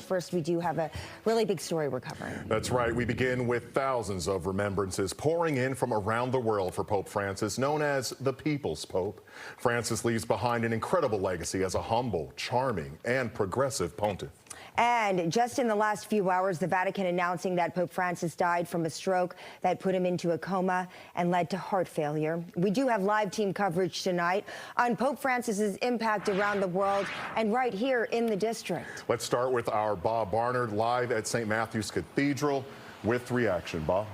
First, we do have a really big story we're covering. That's right. We begin with thousands of remembrances pouring in from around the world for Pope Francis, known as the People's Pope. Francis leaves behind an incredible legacy as a humble, charming, and progressive pontiff. And just in the last few hours, the Vatican announcing that Pope Francis died from a stroke that put him into a coma and led to heart failure. We do have live team coverage tonight on Pope Francis's impact around the world and right here in the district. Let's start with our Bob Barnard live at St. Matthew's Cathedral with reaction. Bob?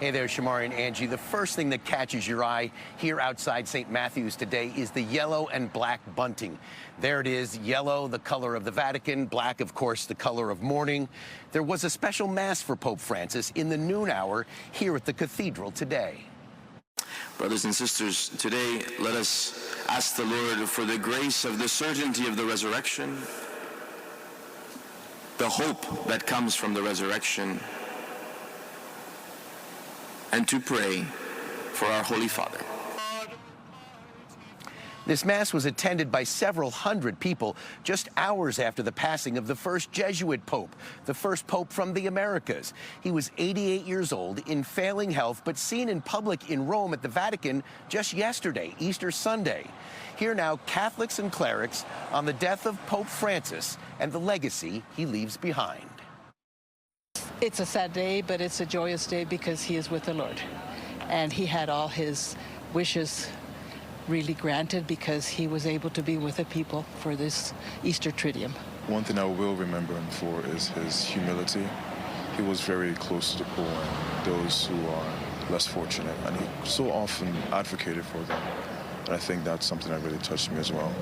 Hey there, Shamari and Angie. The first thing that catches your eye here outside St. Matthew's today is the yellow and black bunting. There it is, yellow, the color of the Vatican, black, of course, the color of mourning. There was a special mass for Pope Francis in the noon hour here at the cathedral today. Brothers and sisters, today let us ask the Lord for the grace of the certainty of the resurrection, the hope that comes from the resurrection, and to pray for our Holy Father. This Mass was attended by several hundred people just hours after the passing of the first Jesuit Pope, the first Pope from the Americas. He was 88 years old, in failing health, but seen in public in Rome at the Vatican just yesterday, Easter Sunday. Here now, Catholics and clerics on the death of Pope Francis and the legacy he leaves behind. It's a sad day, but it's a joyous day because he is with the Lord. And he had all his wishes really granted because he was able to be with the people for this Easter Triduum. One thing I will remember him for is his humility. He was very close to the poor and those who are less fortunate, and he so often advocated for them. And I think that's something that really touched me as well.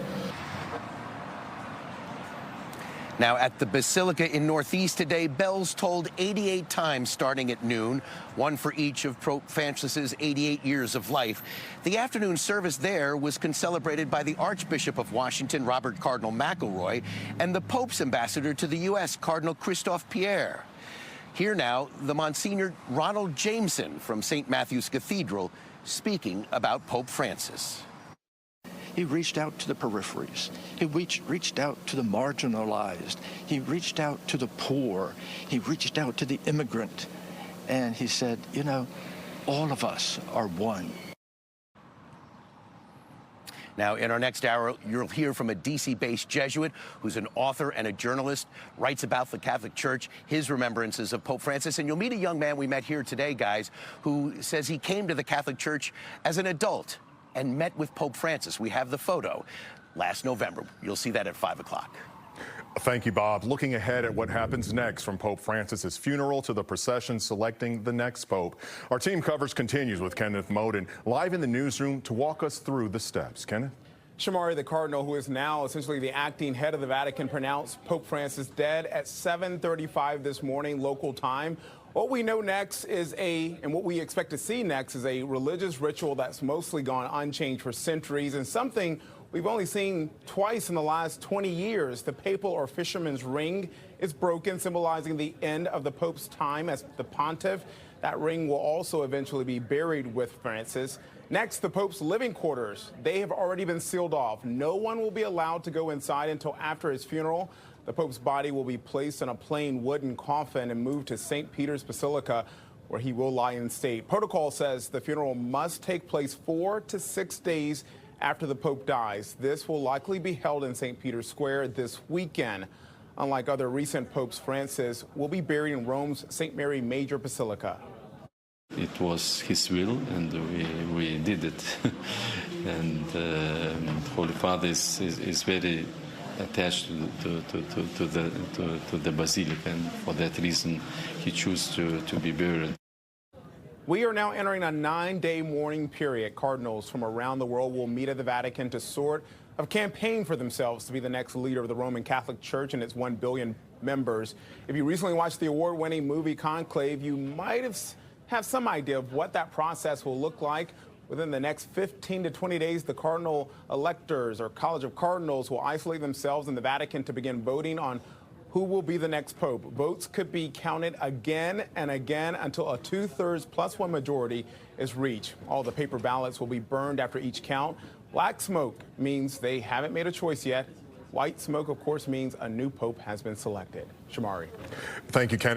Now, at the Basilica in Northeast today, bells tolled 88 times starting at noon, one for each of Pope Francis's 88 years of life. The afternoon service there was celebrated by the Archbishop of Washington, Robert Cardinal McElroy, and the Pope's ambassador to the U.S., Cardinal Christophe Pierre. Here now, the Monsignor Ronald Jameson from St. Matthew's Cathedral speaking about Pope Francis. He reached out to the peripheries. He reached out to the marginalized. He reached out to the poor. He reached out to the immigrant. And he said, you know, all of us are one. Now, in our next hour, you'll hear from a D.C.-based Jesuit who's an author and a journalist, writes about the Catholic Church, his remembrances of Pope Francis. And you'll meet a young man we met here today, guys, who says he came to the Catholic Church as an adult and met with Pope Francis. We have the photo last November. You'll see that at 5 o'clock. Thank you, Bob. Looking ahead at what happens next from Pope Francis's funeral to the procession selecting the next pope. Our team coverage continues with Kenneth Moden live in the newsroom to walk us through the steps. Kenneth? Shamari, the Cardinal, who is now essentially the acting head of the Vatican, pronounced Pope Francis dead at 7:35 this morning local time. What we know next is and what we expect to see next is a religious ritual that's mostly gone unchanged for centuries and something we've only seen twice in the last 20 years. The papal or fisherman's ring is broken, symbolizing the end of the Pope's time as the pontiff. That ring will also eventually be buried with Francis. Next, the Pope's living quarters. They have already been sealed off. No one will be allowed to go inside until after his funeral. The Pope's body will be placed in a plain wooden coffin and moved to St. Peter's Basilica, where he will lie in state. Protocol says the funeral must take place 4 to 6 days after the Pope dies. This will likely be held in St. Peter's Square this weekend. Unlike other recent popes, Francis will be buried in Rome's St. Mary Major Basilica. It was his will, and we did it. And Holy Father is very attached to the basilica, and for that reason he chose to be buried. We are now entering a 9-day mourning period. Cardinals from around the world will meet at the Vatican to sort of campaign for themselves to be the next leader of the Roman Catholic Church and its 1 billion members. If you recently watched the award-winning movie Conclave, you might have some idea of what that process will look like. Within the next 15 to 20 days, the cardinal electors or College of Cardinals will isolate themselves in the Vatican to begin voting on who will be the next pope. Votes could be counted again and again until a 2/3 plus 1 majority is reached. All the paper ballots will be burned after each count. Black smoke means they haven't made a choice yet. White smoke, of course, means a new pope has been selected. Shamari. Thank you, Ken.